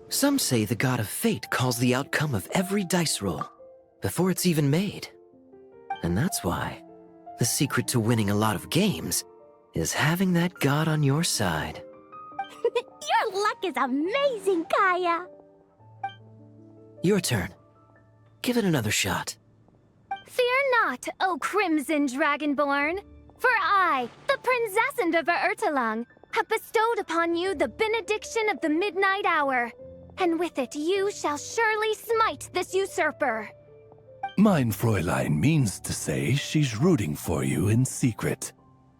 Some say the god of fate calls the outcome of every dice roll before it's even made. And that's why the secret to winning a lot of games is having that god on your side. Your luck is amazing, Kaya. Your turn. Give it another shot. Fear not, O Crimson Dragonborn, for I, the Princess of Ertelung, have bestowed upon you the benediction of the midnight hour, and with it you shall surely smite this usurper. Mein Fräulein means to say she's rooting for you in secret.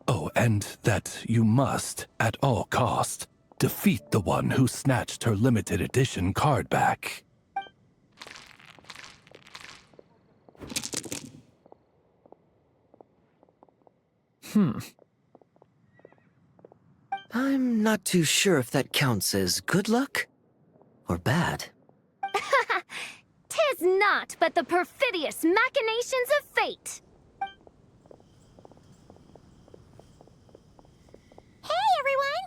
Oh, and that you must, at all cost, defeat the one who snatched her limited edition card back. I'm not too sure if that counts as good luck or bad. Tis not but the perfidious machinations of fate. Hey, everyone!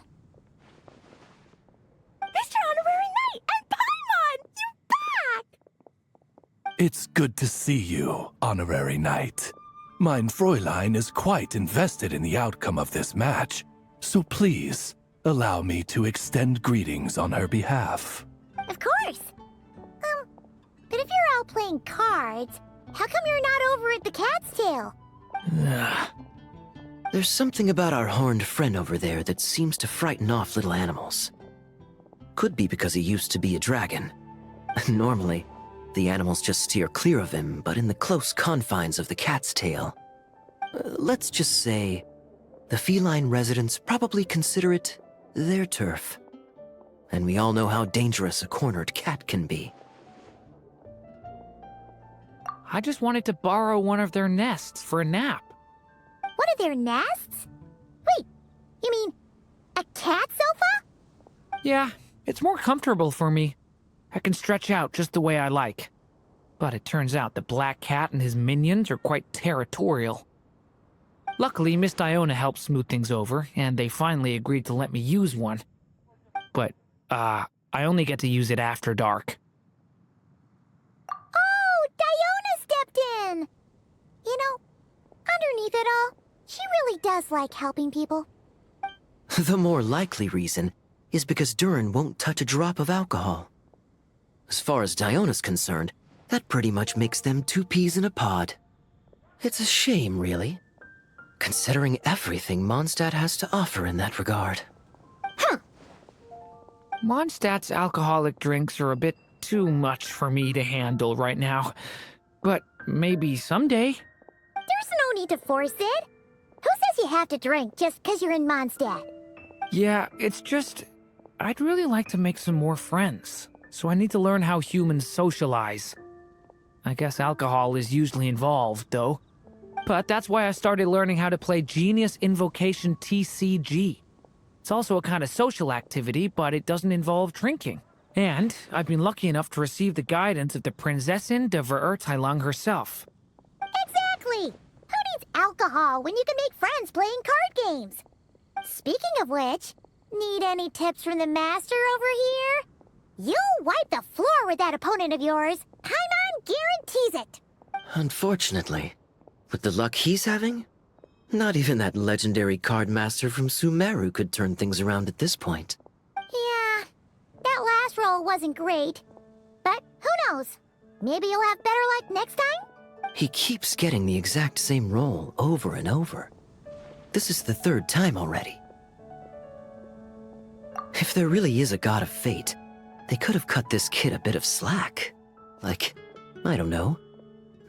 Mr. Honorary Knight and Paimon! You're back! It's good to see you, Honorary Knight. Mein Fräulein is quite invested in the outcome of this match, so please, allow me to extend greetings on her behalf. Of course. But if you're out playing cards, how come you're not over at the Cat's Tail? There's something about our horned friend over there that seems to frighten off little animals. Could be because he used to be a dragon. Normally, the animals just steer clear of him, but in the close confines of the Cat's Tail, let's just say, the feline residents probably consider it their turf. And we all know how dangerous a cornered cat can be. I just wanted to borrow one of their nests for a nap. One of their nests? Wait, you mean a cat sofa? Yeah, it's more comfortable for me. I can stretch out just the way I like. But it turns out the Black Cat and his minions are quite territorial. Luckily, Miss Diona helped smooth things over, and they finally agreed to let me use one. But, I only get to use it after dark. Oh, Diona stepped in! You know, underneath it all, she really does like helping people. The more likely reason is because Durin won't touch a drop of alcohol. As far as Diona's concerned, that pretty much makes them two peas in a pod. It's a shame, really, considering everything Mondstadt has to offer in that regard. Mondstadt's alcoholic drinks are a bit too much for me to handle right now. But maybe someday. There's no need to force it. Who says you have to drink just because you're in Mondstadt? Yeah, it's just... I'd really like to make some more friends. So I need to learn how humans socialize. I guess alcohol is usually involved, though. But that's why I started learning how to play Genius Invocation TCG. It's also a kind of social activity, but it doesn't involve drinking. And I've been lucky enough to receive the guidance of the Prinzessin de Verurteilung herself. Exactly! Who needs alcohol when you can make friends playing card games? Speaking of which, need any tips from the master over here? You'll wipe the floor with that opponent of yours. Paimon guarantees it. Unfortunately, with the luck he's having, not even that legendary card master from Sumeru could turn things around at this point. Yeah, that last roll wasn't great. But who knows? Maybe you'll have better luck next time? He keeps getting the exact same roll over and over. This is the third time already. If there really is a god of fate, they could have cut this kid a bit of slack. Like, I don't know,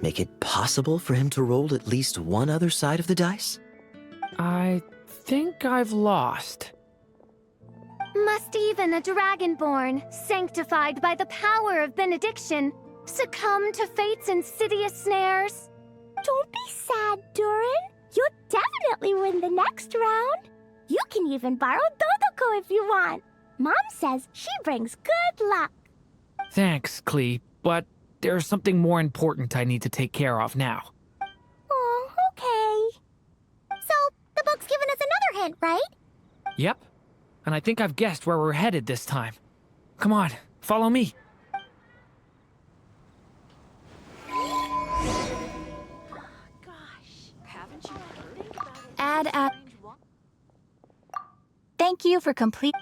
make it possible for him to roll at least one other side of the dice? I think I've lost. Must even a dragonborn, sanctified by the power of benediction, succumb to fate's insidious snares? Don't be sad, Durin. You'll definitely win the next round. You can even borrow Dodoko if you want. Mom says she brings good luck. Thanks, Klee, but there's something more important I need to take care of now. Oh, okay. So, the book's given us another hint, right? Yep, and I think I've guessed where we're headed this time. Come on, Follow me. Add. Thank you for complete.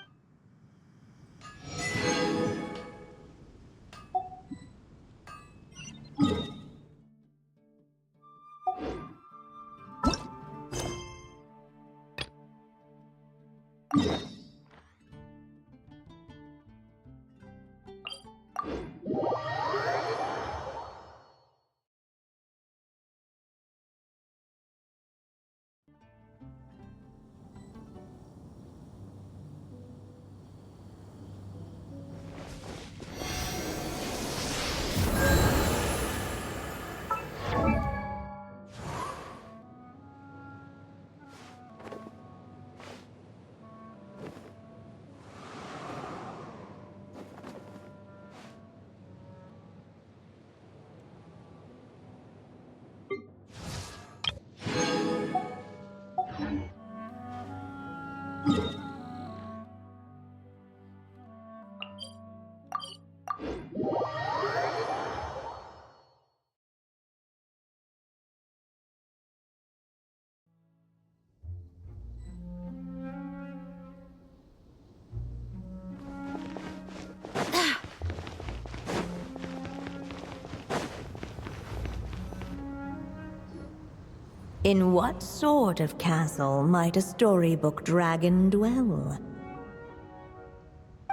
In what sort of castle might a storybook dragon dwell?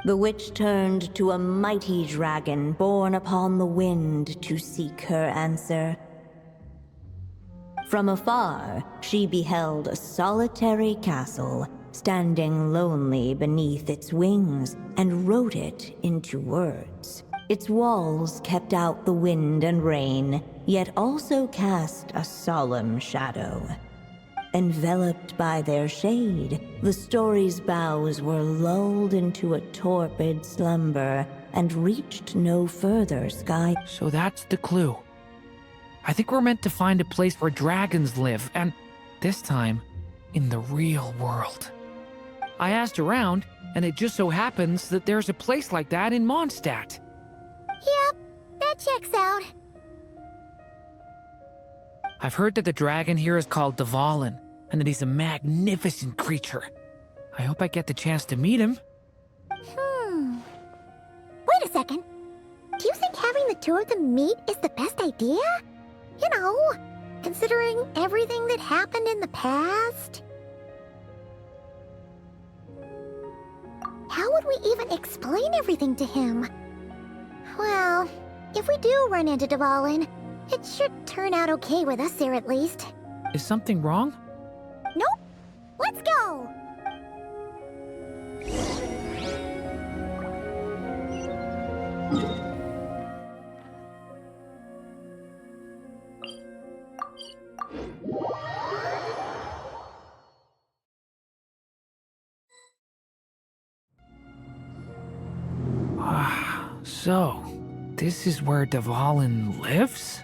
The witch turned to a mighty dragon born upon the wind to seek her answer. From afar, she beheld a solitary castle, standing lonely beneath its wings, and wrote it into words. Its walls kept out the wind and rain, yet also cast a solemn shadow. Enveloped by their shade, the story's boughs were lulled into a torpid slumber and reached no further sky. So that's the clue. I think we're meant to find a place where dragons live, and this time, in the real world. I asked around, and it just so happens that there's a place like that in Mondstadt. Yep, that checks out. I've heard that the dragon here is called Dvalin, and that he's a magnificent creature. I hope I get the chance to meet him. Wait a second. Do you think having the two of them meet is the best idea? You know, considering everything that happened in the past? How would we even explain everything to him? Well, if we do run into Dvalin, it should turn out okay with us there at least. Is something wrong? Nope. Let's go! So, this is where Dvalin lives?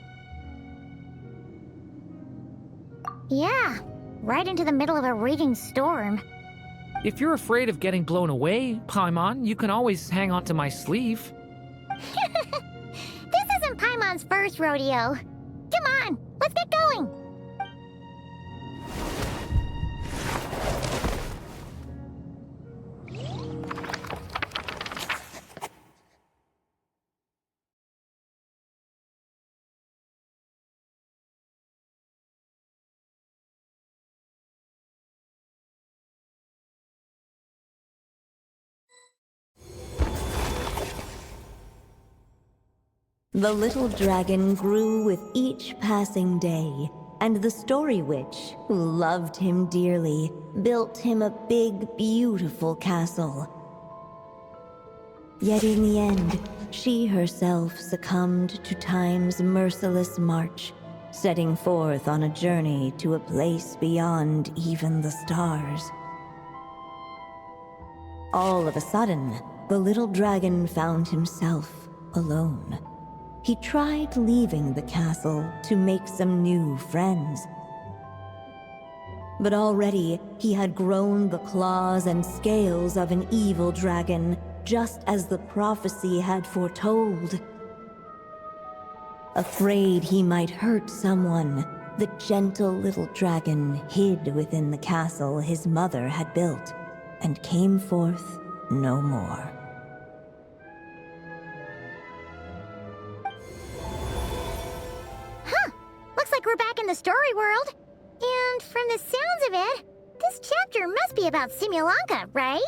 Yeah, right into the middle of a raging storm. If you're afraid of getting blown away, Paimon, you can always hang on to my sleeve. This isn't Paimon's first rodeo. Come on, let's get going! The little dragon grew with each passing day, and the story witch, who loved him dearly, built him a big, beautiful castle. Yet in the end, she herself succumbed to time's merciless march, setting forth on a journey to a place beyond even the stars. All of a sudden, the little dragon found himself alone. He tried leaving the castle to make some new friends. But already he had grown the claws and scales of an evil dragon, just as the prophecy had foretold. Afraid he might hurt someone, the gentle little dragon hid within the castle his mother had built, and came forth no more. Looks like we're back in the story world. And from the sounds of it, this chapter must be about Simulanka, right?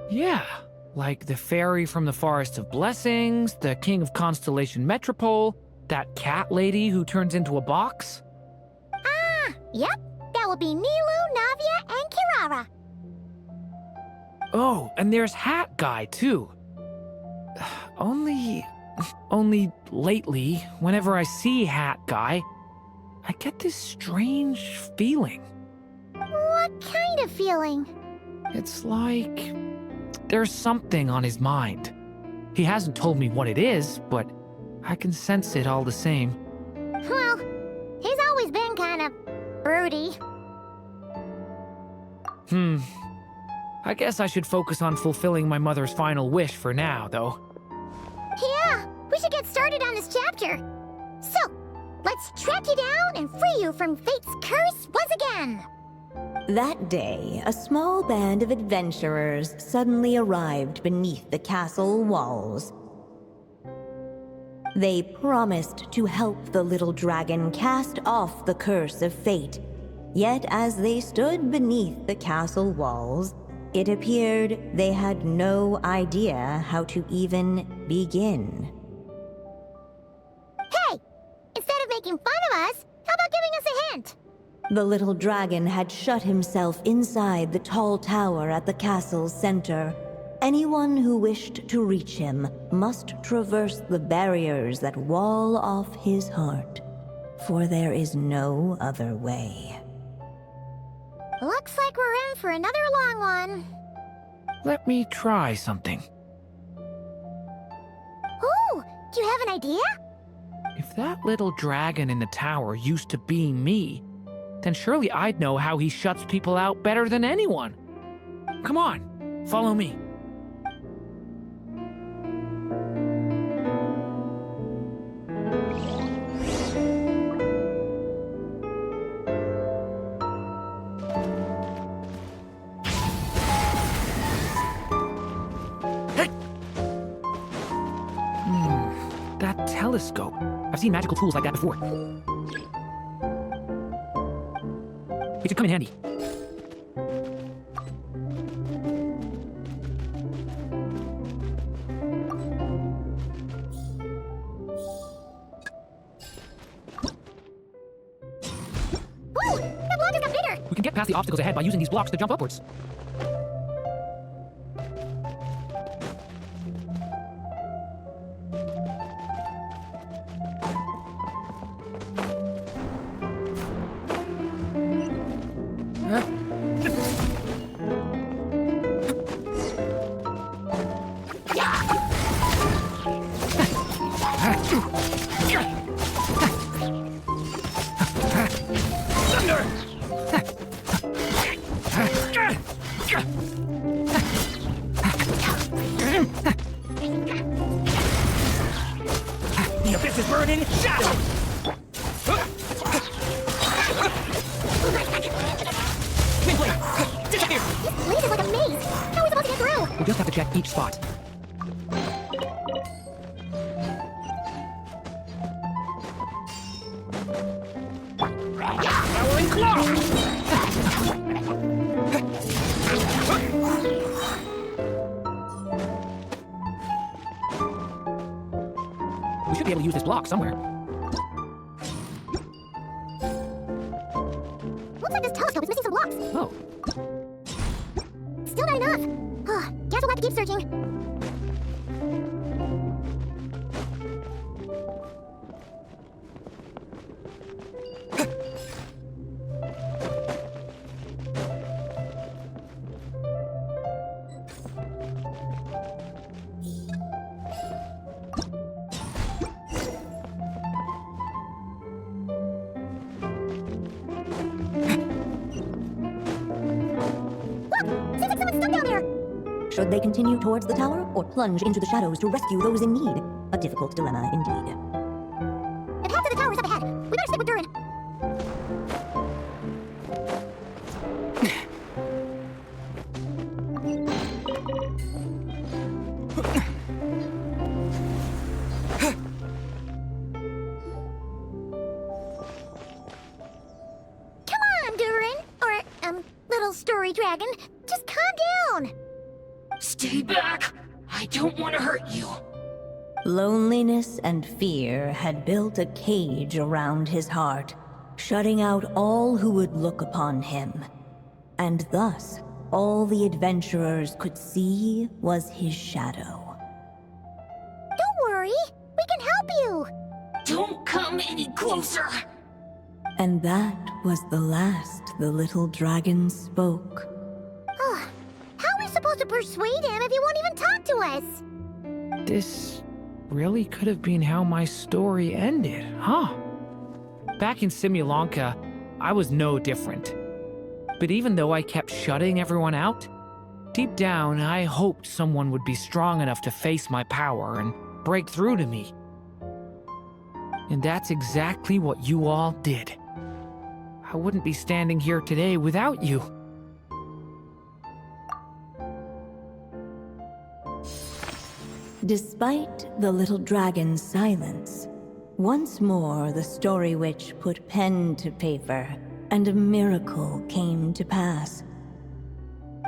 Yeah, like the fairy from the Forest of Blessings, the king of Constellation Metropole, that cat lady who turns into a box. Yep. That would be Nilu, Navia, and Kirara. Oh, and there's Hat Guy, too. Only lately, whenever I see Hat Guy, I get this strange feeling. What kind of feeling? It's like there's something on his mind. He hasn't told me what it is, but I can sense it all the same. Well, he's always been kind of broody. I guess I should focus on fulfilling my mother's final wish for now, though. Yeah, we should get started on this chapter. So, let's track you down and free you from fate's curse once again. That day, a small band of adventurers suddenly arrived beneath the castle walls. They promised to help the little dragon cast off the curse of fate. Yet as they stood beneath the castle walls, it appeared they had no idea how to even begin. Hey! Instead of making fun of us, how about giving us a hint? The little dragon had shut himself inside the tall tower at the castle's center. Anyone who wished to reach him must traverse the barriers that wall off his heart, for there is no other way. Looks like we're in for another long one. Let me try something. Ooh, do you have an idea? If that little dragon in the tower used to be me, then surely I'd know how he shuts people out better than anyone. Come on, follow me. That telescope. I've seen magical tools like that before. It could come in handy. Woo! The block has got bigger! We can get past the obstacles ahead by using these blocks to jump upwards. The abyss is burning! Shadow! Twinblade! Disappear! This place is like a maze! How are we supposed to get through? We'll just have to check each spot. Towering claw! We should be able to use this block somewhere. Looks like this telescope is missing some blocks. Oh. Still not enough. Guess we'll have to keep searching. Seems like someone's stuck down there. Should they continue towards the tower, or plunge into the shadows to rescue those in need? A difficult dilemma indeed. The path to the tower's up ahead. We better stick with Durin. Come on, Durin. Or, little story dragon. Just calm down. Stay back! I don't want to hurt you. Loneliness and fear had built a cage around his heart, shutting out all who would look upon him. And thus, all the adventurers could see was his shadow. Don't worry. We can help you. Don't come any closer! And that was the last the little dragon spoke. How are we supposed to persuade him if he won't even talk to us? This really could have been how my story ended, huh? Back in Simulanka, I was no different. But even though I kept shutting everyone out, deep down I hoped someone would be strong enough to face my power and break through to me. And that's exactly what you all did. I wouldn't be standing here today without you. Despite the little dragon's silence, once more the story witch put pen to paper, and a miracle came to pass.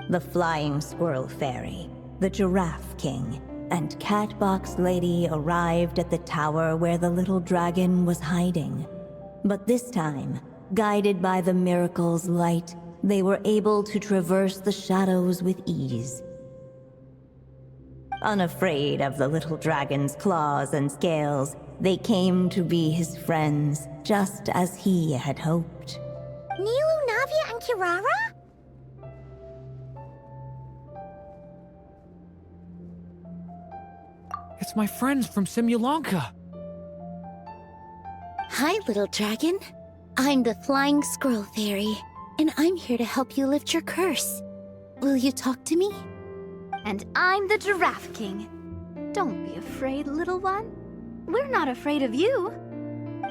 The flying squirrel fairy, the giraffe king, and Catbox Lady arrived at the tower where the little dragon was hiding. But this time, guided by the miracle's light, they were able to traverse the shadows with ease. Unafraid of the little dragon's claws and scales, they came to be his friends, just as he had hoped. Nilu, Navia, and Kirara? It's my friends from Simulanka. Hi, little dragon. I'm the Flying Squirrel Fairy, and I'm here to help you lift your curse. Will you talk to me? And I'm the Giraffe King. Don't be afraid, little one. We're not afraid of you.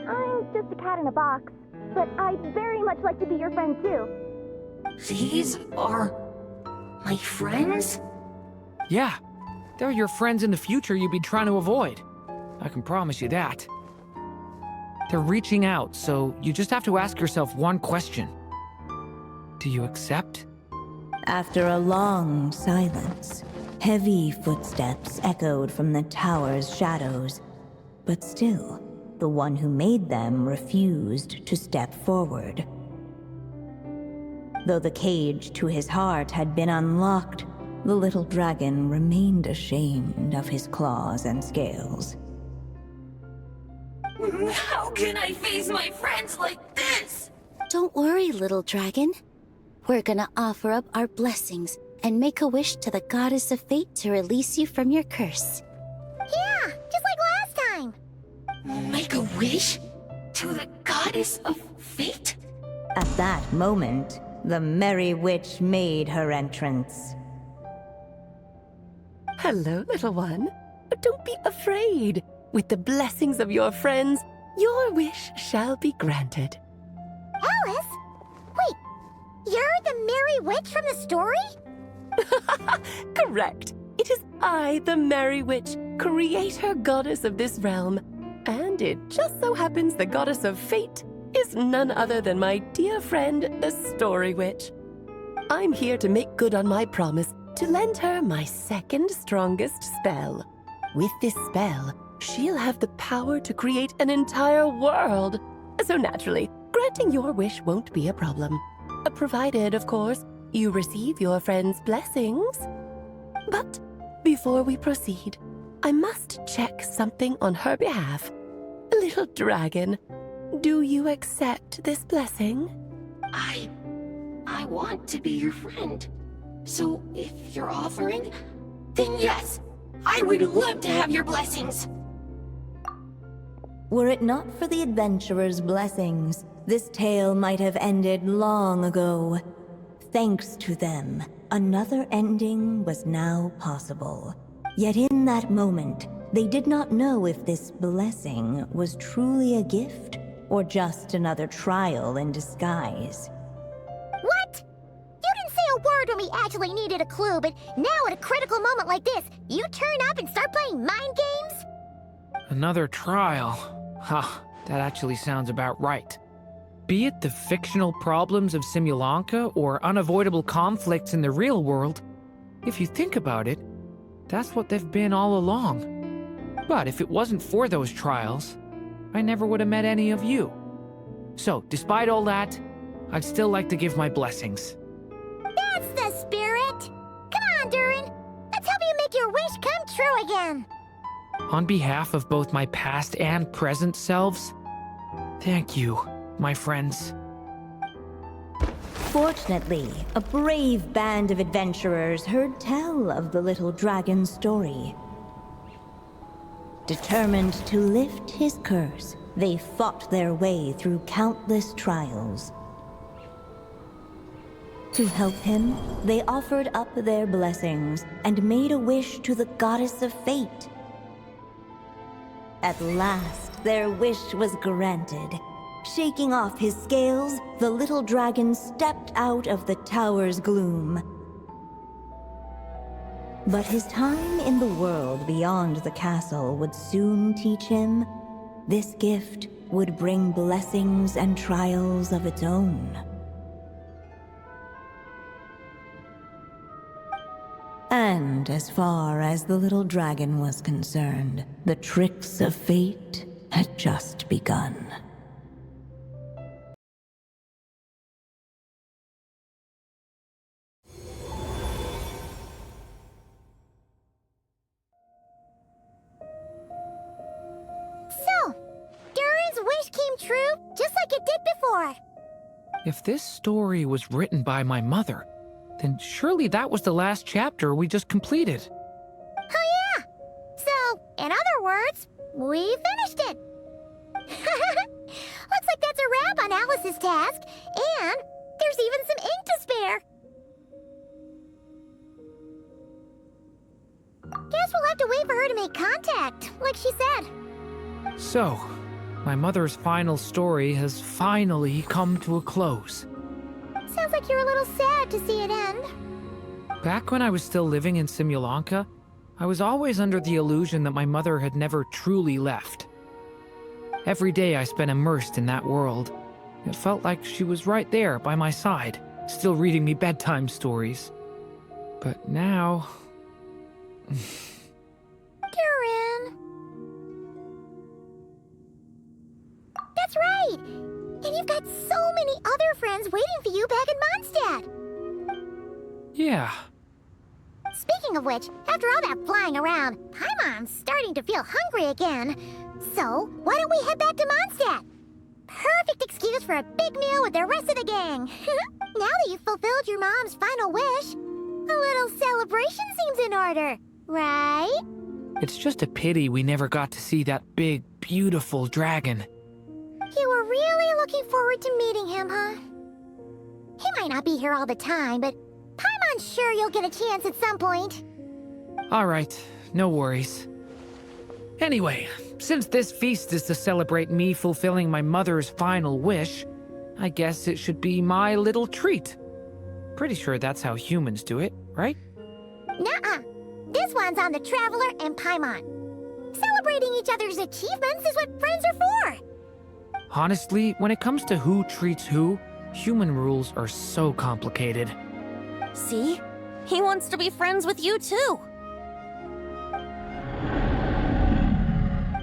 I'm just a cat in a box, but I'd very much like to be your friend too. These are my friends? Yeah, they're your friends in the future you'd be trying to avoid. I can promise you that. They're reaching out, so you just have to ask yourself one question. Do you accept? After a long silence, heavy footsteps echoed from the tower's shadows. But still, the one who made them refused to step forward. Though the cage to his heart had been unlocked, the little dragon remained ashamed of his claws and scales. How can I face my friends like this? Don't worry, little dragon. We're gonna offer up our blessings and make a wish to the goddess of fate to release you from your curse. Yeah, just like last time. Make a wish? To the goddess of fate? At that moment, the merry witch made her entrance. Hello, little one. Don't be afraid. With the blessings of your friends, your wish shall be granted. Alice? Wait, you're the Merry Witch from the story? Correct. It is I, the Merry Witch, creator goddess of this realm. And it just so happens the goddess of fate is none other than my dear friend, the Story Witch. I'm here to make good on my promise to lend her my second strongest spell. With this spell, she'll have the power to create an entire world. So naturally, granting your wish won't be a problem. Provided, of course, you receive your friend's blessings. But before we proceed, I must check something on her behalf. Little dragon, do you accept this blessing? I want to be your friend. So if you're offering, then yes, I would love to have your blessings. Were it not for the adventurer's blessings, this tale might have ended long ago. Thanks to them, another ending was now possible. Yet in that moment, they did not know if this blessing was truly a gift or just another trial in disguise. What? You didn't say a word when we actually needed a clue, but now at a critical moment like this, you turn up and start playing mind games? Another trial. Ha, that actually sounds about right. Be it the fictional problems of Simulanka or unavoidable conflicts in the real world, if you think about it, that's what they've been all along. But if it wasn't for those trials, I never would have met any of you. So, despite all that, I'd still like to give my blessings. That's the spirit! Come on, Durin! Let's help you make your wish come true again! On behalf of both my past and present selves, thank you, my friends. Fortunately, a brave band of adventurers heard tell of the little dragon's story. Determined to lift his curse, they fought their way through countless trials. To help him, they offered up their blessings and made a wish to the goddess of fate. At last, their wish was granted. Shaking off his scales, the little dragon stepped out of the tower's gloom. But his time in the world beyond the castle would soon teach him this gift would bring blessings and trials of its own. And as far as the little dragon was concerned, the tricks of fate had just begun. So, Durin's wish came true, just like it did before. If this story was written by my mother, then surely that was the last chapter we just completed. Oh yeah! So, in other words, we finished it! Looks like that's a wrap on Alice's task, and there's even some ink to spare. Guess we'll have to wait for her to make contact, like she said. So, my mother's final story has finally come to a close. Sounds like you're a little sad to see it end. Back when I was still living in Simulanka, I was always under the illusion that my mother had never truly left. Every day I spent immersed in that world. It felt like she was right there by my side, still reading me bedtime stories. But now... Durin. That's right! And you've got so many other friends waiting for you back in Mondstadt! Yeah. Speaking of which, after all that flying around, Paimon's starting to feel hungry again. So, why don't we head back to Mondstadt? Perfect excuse for a big meal with the rest of the gang. Now that you've fulfilled your mom's final wish, a little celebration seems in order, right? It's just a pity we never got to see that big, beautiful dragon. You were really looking forward to meeting him, huh? He might not be here all the time, but Paimon's sure you'll get a chance at some point. Alright, no worries. Anyway, since this feast is to celebrate me fulfilling my mother's final wish, I guess it should be my little treat. Pretty sure that's how humans do it, right? Nuh-uh. This one's on the Traveler and Paimon. Celebrating each other's achievements is what friends are for. Honestly, when it comes to who treats who, human rules are so complicated. See? He wants to be friends with you too.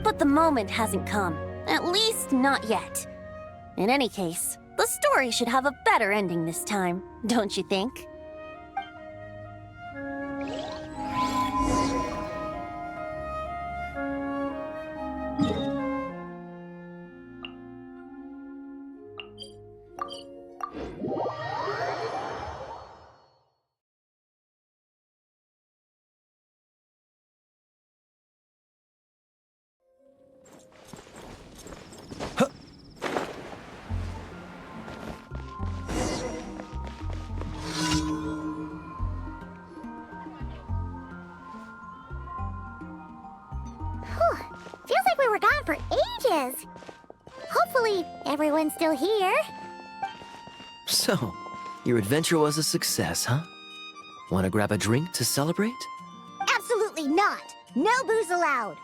But the moment hasn't come. At least not yet. In any case, the story should have a better ending this time, don't you think? messages. Hopefully, everyone's still here. So, your adventure was a success, huh? Want to grab a drink to celebrate? Absolutely not. No booze allowed.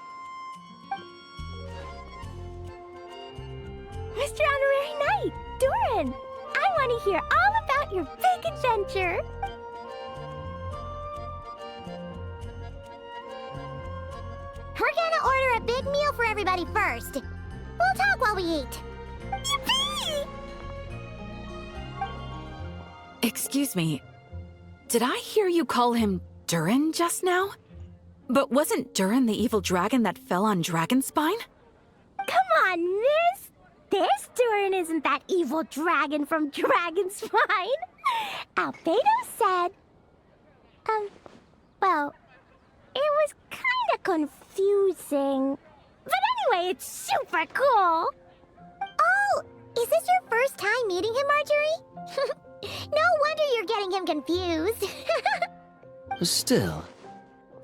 Mr. Honorary Knight, Doran! I want to hear all about your big adventure! We're gonna order a big meal for everybody first. We'll talk while we eat. Yippee! Excuse me. Did I hear you call him Durin just now? But wasn't Durin the evil dragon that fell on Dragonspine? Come on, miss! This Durin isn't that evil dragon from Dragonspine. Albedo said... well, it was kinda confusing. But anyway, it's super cool. Oh, is this your first time meeting him, Marjorie? No wonder you're getting him confused. Still,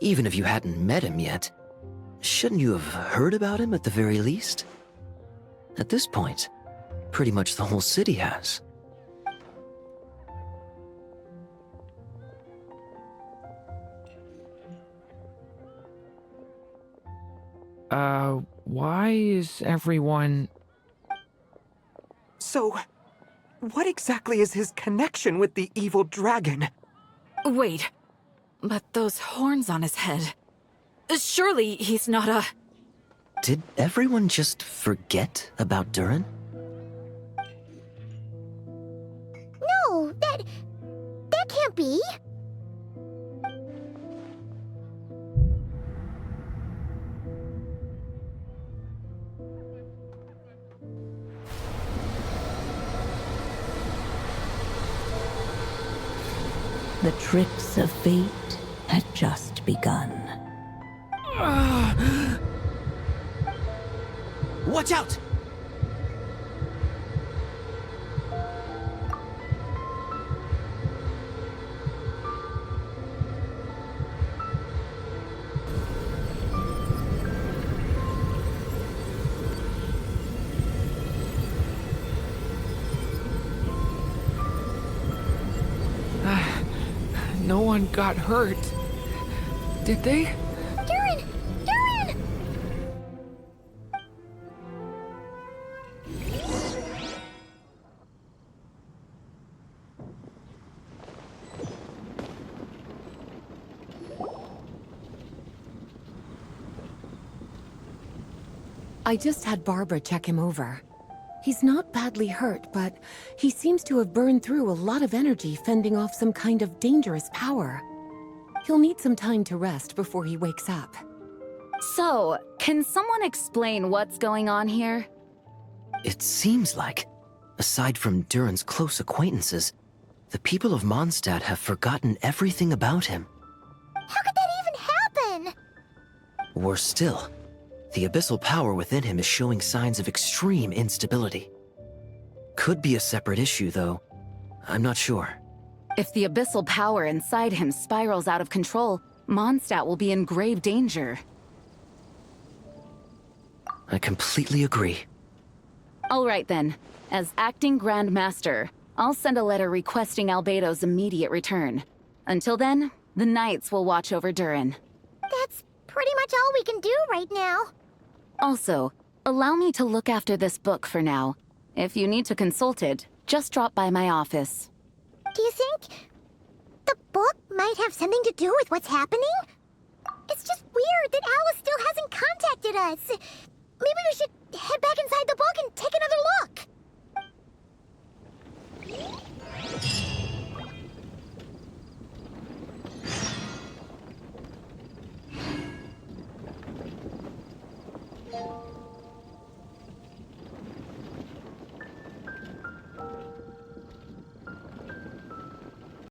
even if you hadn't met him yet, shouldn't you have heard about him at the very least? At this point, pretty much the whole city has. Why is everyone... So, what exactly is his connection with the evil dragon? Wait, but those horns on his head... Surely he's not a... Did everyone just forget about Durin? No, that can't be. The tricks of fate had just begun. Watch out! No one got hurt. Did they? Durin! Durin! I just had Barbara check him over. He's not badly hurt, but he seems to have burned through a lot of energy fending off some kind of dangerous power. He'll need some time to rest before he wakes up. So, can someone explain what's going on here? It seems like, aside from Durin's close acquaintances, the people of Mondstadt have forgotten everything about him. How could that even happen? Worse still, the abyssal power within him is showing signs of extreme instability. Could be a separate issue, though. I'm not sure. If the abyssal power inside him spirals out of control, Mondstadt will be in grave danger. I completely agree. All right then. As acting Grand Master, I'll send a letter requesting Albedo's immediate return. Until then, the Knights will watch over Durin. That's pretty much all we can do right now. Also, allow me to look after this book for now. If you need to consult it, just drop by my office. Do you think the book might have something to do with what's happening? It's just weird that Alice still hasn't contacted us. Maybe we should head back inside the book and take